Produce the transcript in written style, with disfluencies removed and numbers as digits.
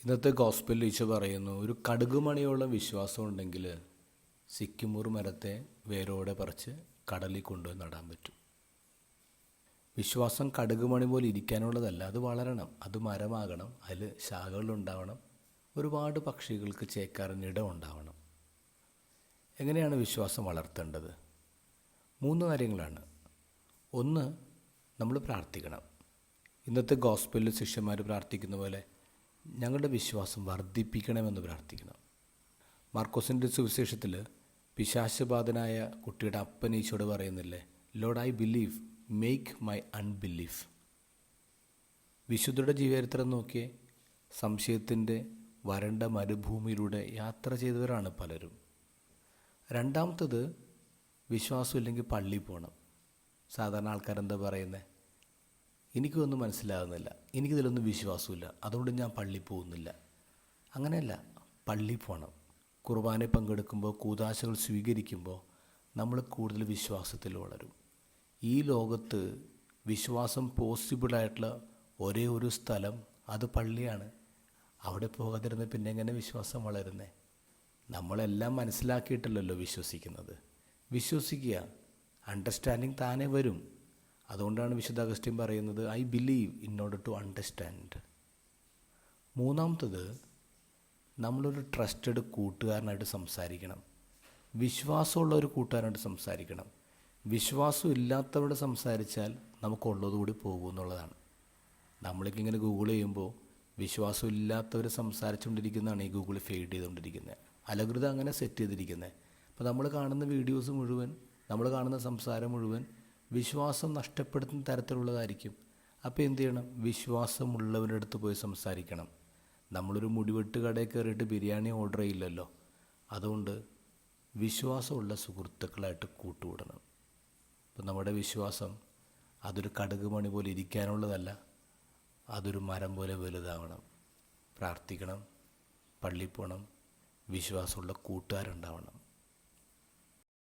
ഇന്നത്തെ ഗോസ്പലിൽ ഈശോ പറയുന്നു, ഒരു കടുകുമണിയോളം വിശ്വാസം ഉണ്ടെങ്കിൽ സിക്കിമൂർ മരത്തെ വേരോടെ പറിച്ച് കടലിൽ കൊണ്ടുപോയി നടാൻ പറ്റും. വിശ്വാസം കടുകുമണി പോലെ ഇരിക്കാനുള്ളതല്ല, അത് വളരണം, അത് മരമാകണം, അതിൽ ശാഖകളുണ്ടാവണം, ഒരുപാട് പക്ഷികൾക്ക് ചേക്കാറിന് ഇടം ഉണ്ടാവണം. എങ്ങനെയാണ് വിശ്വാസം വളർത്തേണ്ടത്? 3 കാര്യങ്ങളാണ്. ഒന്ന്, നമ്മൾ പ്രാർത്ഥിക്കണം. ഇന്നത്തെ ഗോസ്പലിൽ ശിഷ്യന്മാർ പ്രാർത്ഥിക്കുന്ന പോലെ ഞങ്ങളുടെ വിശ്വാസം വർദ്ധിപ്പിക്കണമെന്ന് പ്രാർത്ഥിക്കണം. മാർക്കോസിൻ്റെ സുവിശേഷത്തിൽ പിശാചബാധനായ കുട്ടിയുടെ അപ്പൻ ഈശോയോട് പറയുന്നില്ലേ, Lord I believe, make my unbelief. വിശുദ്ധരുടെ ജീവചരിത്രം നോക്കിയേ, സംശയത്തിൻ്റെ വരണ്ട മരുഭൂമിയിലൂടെ യാത്ര ചെയ്തവരാണ് പലരും. രണ്ടാമത്തത്, വിശ്വാസമില്ലെങ്കിൽ പള്ളിയിൽ പോകണം. സാധാരണ ആൾക്കാരെന്താ പറയുന്നത്, എനിക്കൊന്നും മനസ്സിലാകുന്നില്ല, എനിക്കിതിലൊന്നും വിശ്വാസമില്ല, അതുകൊണ്ട് ഞാൻ പള്ളിയിൽ പോകുന്നില്ല. അങ്ങനെയല്ല, പള്ളിയിൽ പോകണം. കുർബാനയിൽ പങ്കെടുക്കുമ്പോൾ, കൂദാശകൾ സ്വീകരിക്കുമ്പോൾ നമ്മൾ കൂടുതൽ വിശ്വാസത്തിൽ വളരും. ഈ ലോകത്ത് വിശ്വാസം പോസിബിളായിട്ടുള്ള ഒരേ ഒരു സ്ഥലം അത് പള്ളിയാണ്. അവിടെ പോകാതിരുന്ന് പിന്നെ എങ്ങനെ വിശ്വാസം വളരുന്നേ? നമ്മളെല്ലാം മനസ്സിലാക്കിയിട്ടല്ലല്ലോ വിശ്വസിക്കുന്നത്. വിശ്വസിക്കുക, അണ്ടർസ്റ്റാൻഡിങ് താനേ വരും. അതുകൊണ്ടാണ് വിശുദ്ധ അഗസ്റ്റിൻ പറയുന്നത്, I believe in order to understand. മൂന്നാമത്തത്, നമ്മളൊരു ട്രസ്റ്റഡ് കൂട്ടുകാരനായിട്ട് സംസാരിക്കണം. വിശ്വാസമുള്ള ഒരു കൂട്ടുകാരനായിട്ട് സംസാരിക്കണം. വിശ്വാസം ഇല്ലാത്തവരോട് സംസാരിച്ചാൽ നമുക്കുള്ളതുകൂടി പോകും എന്നുള്ളതാണ്. നമ്മളിങ്ങനെ ഗൂഗിൾ ചെയ്യുമ്പോൾ വിശ്വാസം ഇല്ലാത്തവർ സംസാരിച്ചുകൊണ്ടിരിക്കുന്നതാണ് ഈ ഗൂഗിൾ ഫീഡ് ചെയ്തുകൊണ്ടിരിക്കുന്നത്. അലകൃത അങ്ങനെ സെറ്റ് ചെയ്തിരിക്കുന്നത്. അപ്പോൾ നമ്മൾ കാണുന്ന വീഡിയോസ് മുഴുവൻ, നമ്മൾ കാണുന്ന സംസാരം മുഴുവൻ വിശ്വാസം നഷ്ടപ്പെടുത്തുന്ന തരത്തിലുള്ളതായിരിക്കും. അപ്പോൾ എന്ത് ചെയ്യണം? വിശ്വാസമുള്ളവരുടെ അടുത്ത് പോയി സംസാരിക്കണം. നമ്മളൊരു മുടിവെട്ട് കടയിൽ കയറിയിട്ട് ബിരിയാണി ഓർഡർ ചെയ്യില്ലല്ലോ. അതുകൊണ്ട് വിശ്വാസമുള്ള സുഹൃത്തുക്കളായിട്ട് കൂട്ടുകൂടണം. അപ്പം നമ്മുടെ വിശ്വാസം അതൊരു കടുകുമണി പോലെ ഇരിക്കാനുള്ളതല്ല, അതൊരു മരം പോലെ വലുതാവണം. പ്രാർത്ഥിക്കണം, പള്ളിയിൽ പോകണം, വിശ്വാസമുള്ള കൂട്ടുകാരുണ്ടാവണം.